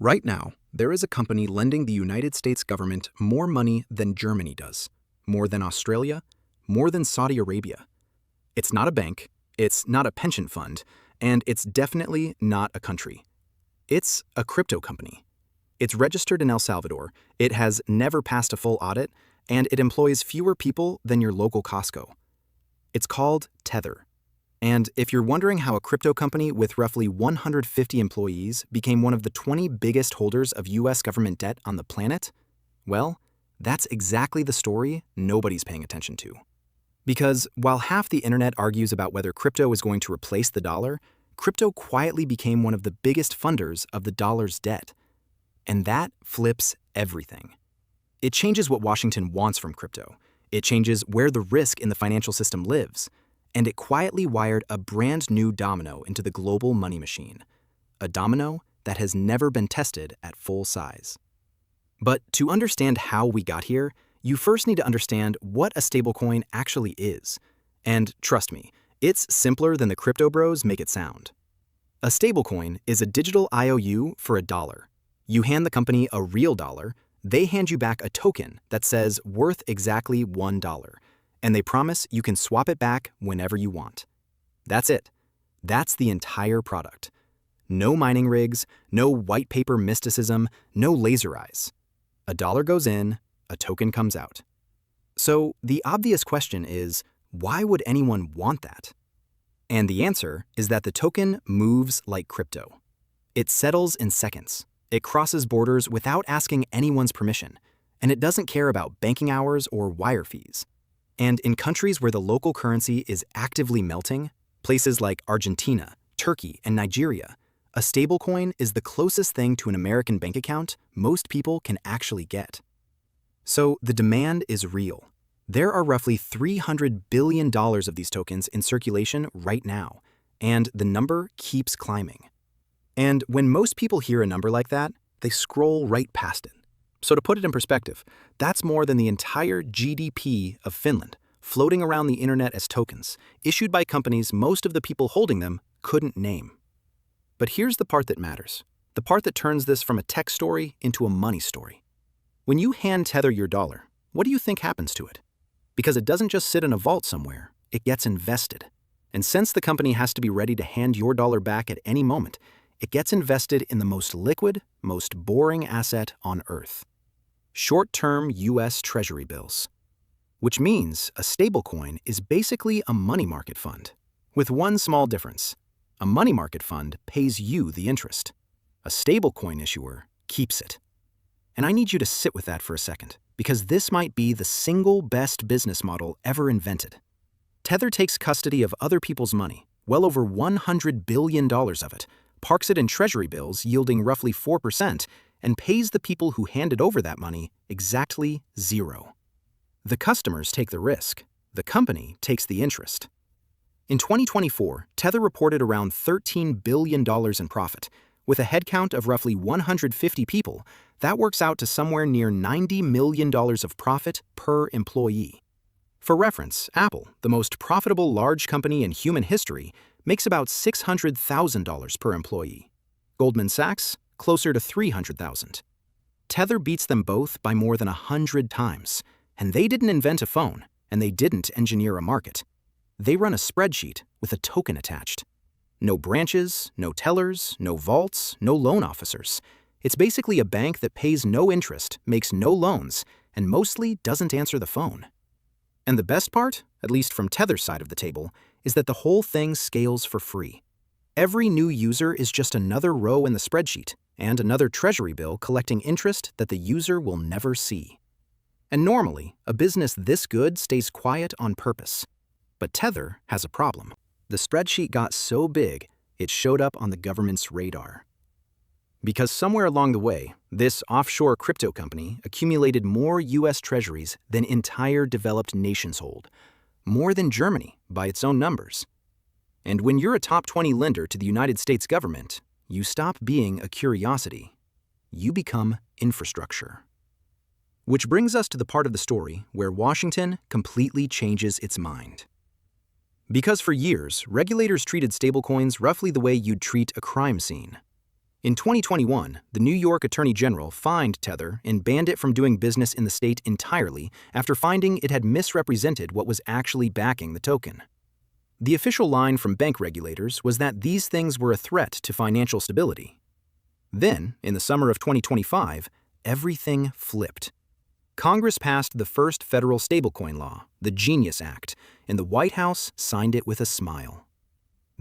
Right now, there is a company lending the United States government more money than Germany does, more than Australia, more than Saudi Arabia. It's not a bank, it's not a pension fund, and it's definitely not a country. It's a crypto company. It's registered in El Salvador, it has never passed a full audit, and it employs fewer people than your local Costco. It's called Tether. And if you're wondering how a crypto company with roughly 150 employees became one of the 20 biggest holders of US government debt on the planet, well, that's exactly the story nobody's paying attention to. Because while half the internet argues about whether crypto is going to replace the dollar, crypto quietly became one of the biggest funders of the dollar's debt. And that flips everything. It changes what Washington wants from crypto. It changes where the risk in the financial system lives. And it quietly wired a brand new domino into the global money machine, a domino that has never been tested at full size. But to understand how we got here, you first need to understand what a stablecoin actually is. And trust me, it's simpler than the crypto bros make it sound. A stablecoin is a digital IOU for a dollar. You hand the company a real dollar, they hand you back a token that says worth exactly $1. And they promise you can swap it back whenever you want. That's it. That's the entire product. No mining rigs, no white paper mysticism, no laser eyes. A dollar goes in, a token comes out. So the obvious question is, why would anyone want that? And the answer is that the token moves like crypto. It settles in seconds. It crosses borders without asking anyone's permission. And it doesn't care about banking hours or wire fees. And in countries where the local currency is actively melting, places like Argentina, Turkey, and Nigeria, a stablecoin is the closest thing to an American bank account most people can actually get. So the demand is real. There are roughly $300 billion of these tokens in circulation right now, and the number keeps climbing. And when most people hear a number like that, they scroll right past it. So to put it in perspective, that's more than the entire GDP of Finland, floating around the internet as tokens, issued by companies most of the people holding them couldn't name. But here's the part that matters, the part that turns this from a tech story into a money story. When you hand Tether your dollar, what do you think happens to it? Because it doesn't just sit in a vault somewhere, it gets invested. And since the company has to be ready to hand your dollar back at any moment, it gets invested in the most liquid, most boring asset on Earth. Short-term US Treasury bills. Which means a stablecoin is basically a money market fund, with one small difference. A money market fund pays you the interest. A stablecoin issuer keeps it. And I need you to sit with that for a second, because this might be the single best business model ever invented. Tether takes custody of other people's money, well over $100 billion of it, parks it in treasury bills yielding roughly 4%, and pays the people who handed over that money exactly zero. The customers take the risk. The company takes the interest. In 2024, Tether reported around $13 billion in profit. With a headcount of roughly 150 people, that works out to somewhere near $90 million of profit per employee. For reference, Apple, the most profitable large company in human history, makes about $600,000 per employee. Goldman Sachs, closer to $300,000. Tether beats them both by more than 100 times. And they didn't invent a phone, and they didn't engineer a market. They run a spreadsheet with a token attached. No branches, no tellers, no vaults, no loan officers. It's basically a bank that pays no interest, makes no loans, and mostly doesn't answer the phone. And the best part, at least from Tether's side of the table, is that the whole thing scales for free. Every new user is just another row in the spreadsheet, and another treasury bill collecting interest that the user will never see. And normally, a business this good stays quiet on purpose. But Tether has a problem. The spreadsheet got so big, it showed up on the government's radar. Because somewhere along the way, this offshore crypto company accumulated more US treasuries than entire developed nations hold, more than Germany by its own numbers. And when you're a top 20 lender to the United States government, you stop being a curiosity. You become infrastructure. Which brings us to the part of the story where Washington completely changes its mind. Because for years, regulators treated stablecoins roughly the way you'd treat a crime scene. In 2021, the New York Attorney General fined Tether and banned it from doing business in the state entirely after finding it had misrepresented what was actually backing the token. The official line from bank regulators was that these things were a threat to financial stability. Then, in the summer of 2025, everything flipped. Congress passed the first federal stablecoin law, the Genius Act, and the White House signed it with a smile.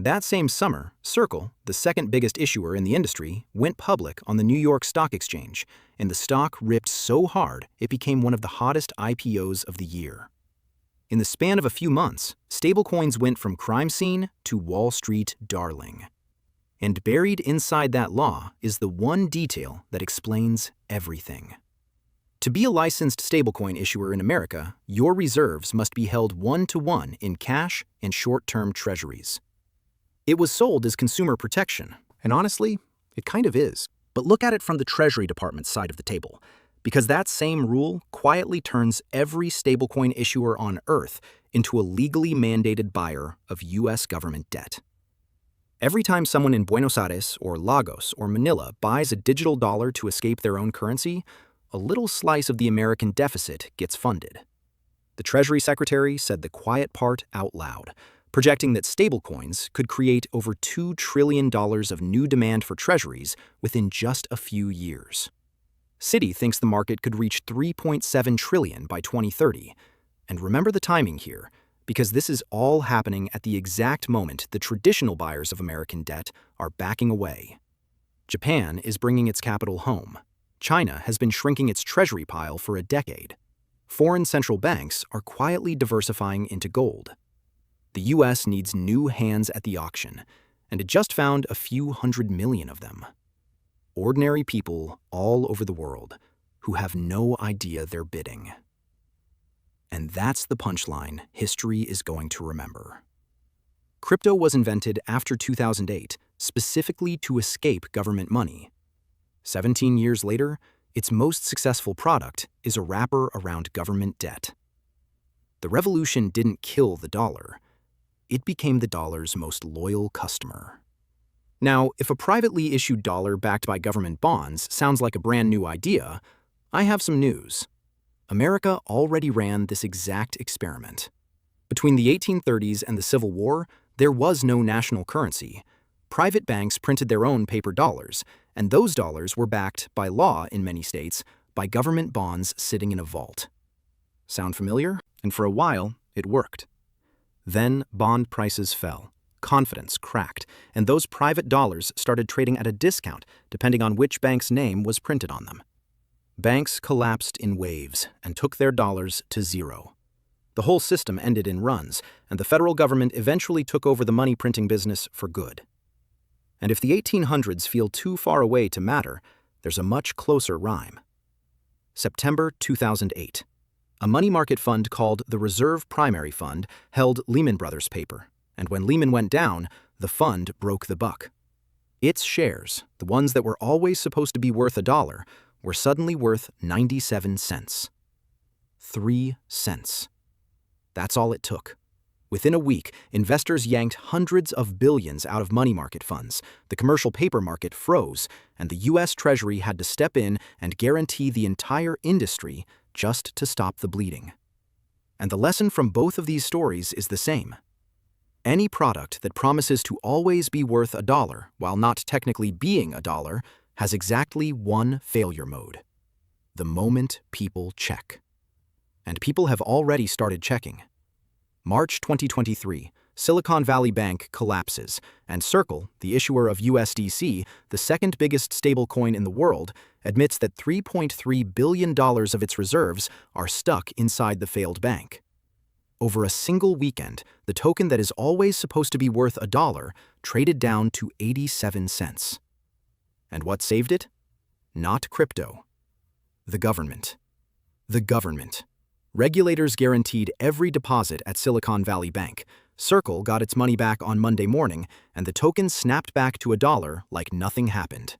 That same summer, CRCL, the second biggest issuer in the industry, went public on the New York Stock Exchange, and the stock ripped so hard it became one of the hottest IPOs of the year. In the span of a few months, stablecoins went from crime scene to Wall Street darling. And buried inside that law is the one detail that explains everything. To be a licensed stablecoin issuer in America, your reserves must be held 1-to-1 in cash and short-term treasuries. It was sold as consumer protection, and honestly, it kind of is. But look at it from the Treasury Department's side of the table, because that same rule quietly turns every stablecoin issuer on Earth into a legally mandated buyer of US government debt. Every time someone in Buenos Aires or Lagos or Manila buys a digital dollar to escape their own currency, a little slice of the American deficit gets funded. The Treasury Secretary said the quiet part out loud, projecting that stablecoins could create over $2 trillion of new demand for treasuries within just a few years. Citi thinks the market could reach $3.7 trillion by 2030. And remember the timing here, because this is all happening at the exact moment the traditional buyers of American debt are backing away. Japan is bringing its capital home. China has been shrinking its treasury pile for a decade. Foreign central banks are quietly diversifying into gold. The US needs new hands at the auction, and it just found a few hundred million of them. Ordinary people all over the world who have no idea they're bidding. And that's the punchline history is going to remember. Crypto was invented after 2008, specifically to escape government money. 17 years later, its most successful product is a wrapper around government debt. The revolution didn't kill the dollar. It became the dollar's most loyal customer. Now, if a privately issued dollar backed by government bonds sounds like a brand new idea, I have some news. America already ran this exact experiment. Between the 1830s and the Civil War, there was no national currency. Private banks printed their own paper dollars, and those dollars were backed, by law in many states, by government bonds sitting in a vault. Sound familiar? And for a while, it worked. Then bond prices fell, confidence cracked, and those private dollars started trading at a discount depending on which bank's name was printed on them. Banks collapsed in waves and took their dollars to zero. The whole system ended in runs, and the federal government eventually took over the money printing business for good. And if the 1800s feel too far away to matter, there's a much closer rhyme. September 2008. A money market fund called the Reserve Primary Fund held Lehman Brothers paper, and when Lehman went down, the fund broke the buck. Its shares, the ones that were always supposed to be worth $1, were suddenly worth 97 cents. 3 cents. That's all it took. Within a week, investors yanked hundreds of billions out of money market funds, the commercial paper market froze, and the US Treasury had to step in and guarantee the entire industry just to stop the bleeding. And the lesson from both of these stories is the same. Any product that promises to always be worth $1 while not technically being $1 has exactly one failure mode: the moment people check. And people have already started checking. March 2023, Silicon Valley Bank collapses, and CRCL, the issuer of USDC, the second biggest stablecoin in the world, admits that $3.3 billion of its reserves are stuck inside the failed bank. Over a single weekend, the token that is always supposed to be worth $1 traded down to 87 cents. And what saved it? Not crypto. The government. The government. Regulators guaranteed every deposit at Silicon Valley Bank. CRCL got its money back on Monday morning, and the token snapped back to $1 like nothing happened.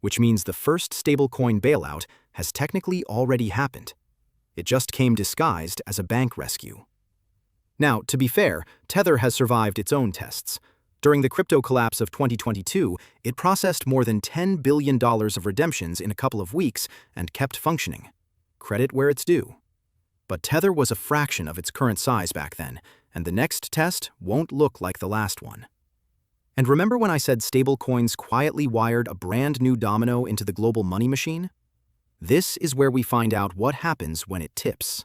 Which means the first stablecoin bailout has technically already happened. It just came disguised as a bank rescue. Now, to be fair, Tether has survived its own tests. During the crypto collapse of 2022, it processed more than $10 billion of redemptions in a couple of weeks and kept functioning. Credit where it's due. But Tether was a fraction of its current size back then, and the next test won't look like the last one. And remember when I said stablecoins quietly wired a brand new domino into the global money machine? This is where we find out what happens when it tips.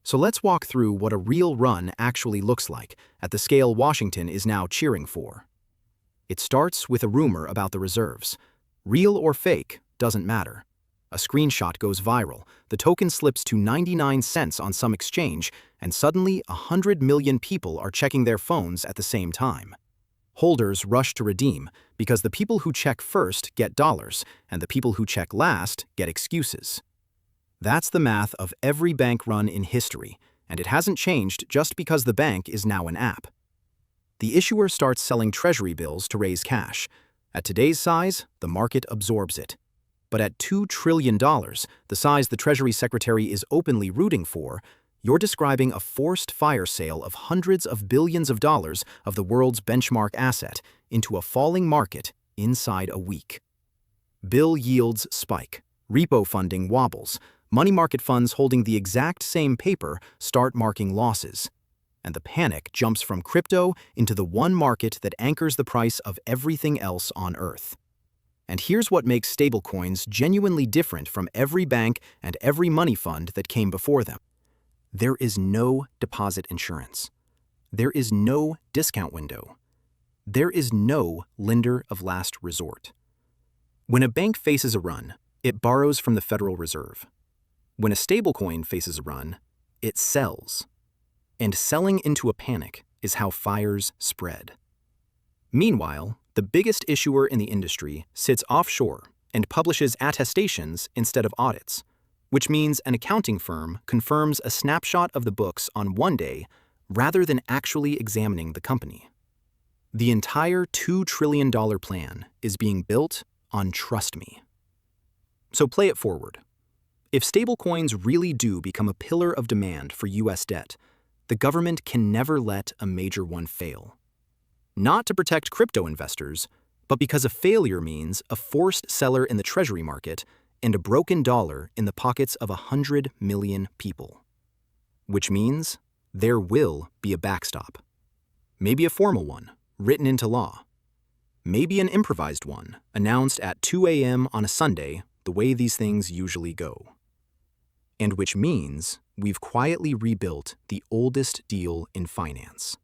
So let's walk through what a real run actually looks like at the scale Washington is now cheering for. It starts with a rumor about the reserves. Real or fake doesn't matter. A screenshot goes viral, the token slips to 99 cents on some exchange, and suddenly 100 million people are checking their phones at the same time. Holders rush to redeem because the people who check first get dollars, and the people who check last get excuses. That's the math of every bank run in history, and it hasn't changed just because the bank is now an app. The issuer starts selling Treasury bills to raise cash. At today's size, the market absorbs it. But at $2 trillion, the size the Treasury Secretary is openly rooting for, you're describing a forced fire sale of hundreds of billions of dollars of the world's benchmark asset into a falling market inside a week. Bill yields spike, repo funding wobbles, money market funds holding the exact same paper start marking losses, and the panic jumps from crypto into the one market that anchors the price of everything else on Earth. And here's what makes stablecoins genuinely different from every bank and every money fund that came before them. There is no deposit insurance. There is no discount window. There is no lender of last resort. When a bank faces a run, it borrows from the Federal Reserve. When a stablecoin faces a run, it sells. And selling into a panic is how fires spread. Meanwhile, the biggest issuer in the industry sits offshore and publishes attestations instead of audits, which means an accounting firm confirms a snapshot of the books on one day rather than actually examining the company. The entire $2 trillion plan is being built on trust me. So play it forward. If stablecoins really do become a pillar of demand for US debt, the government can never let a major one fail. Not to protect crypto investors, but because a failure means a forced seller in the Treasury market and a broken dollar in the pockets of 100 million people. Which means there will be a backstop. Maybe a formal one, written into law. Maybe an improvised one, announced at 2 a.m. on a Sunday, the way these things usually go. And which means we've quietly rebuilt the oldest deal in finance.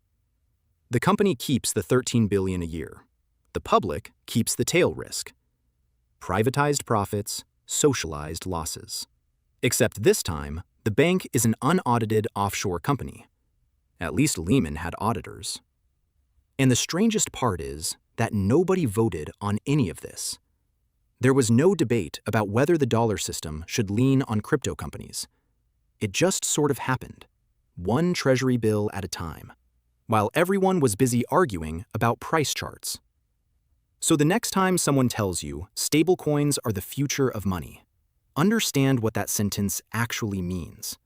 The company keeps the $13 billion a year. The public keeps the tail risk. Privatized profits, socialized losses. Except this time, the bank is an unaudited offshore company. At least Lehman had auditors. And the strangest part is that nobody voted on any of this. There was no debate about whether the dollar system should lean on crypto companies. It just sort of happened, one Treasury bill at a time, while everyone was busy arguing about price charts. So the next time someone tells you stablecoins are the future of money, understand what that sentence actually means.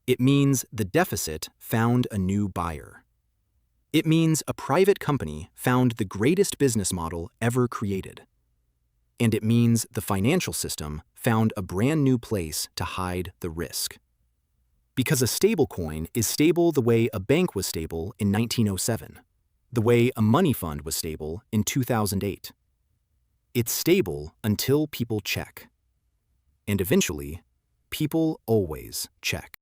It means the deficit found a new buyer. It means a private company found the greatest business model ever created. And it means the financial system found a brand new place to hide the risk. Because a stablecoin is stable the way a bank was stable in 1907, the way a money fund was stable in 2008. It's stable until people check. And eventually, people always check.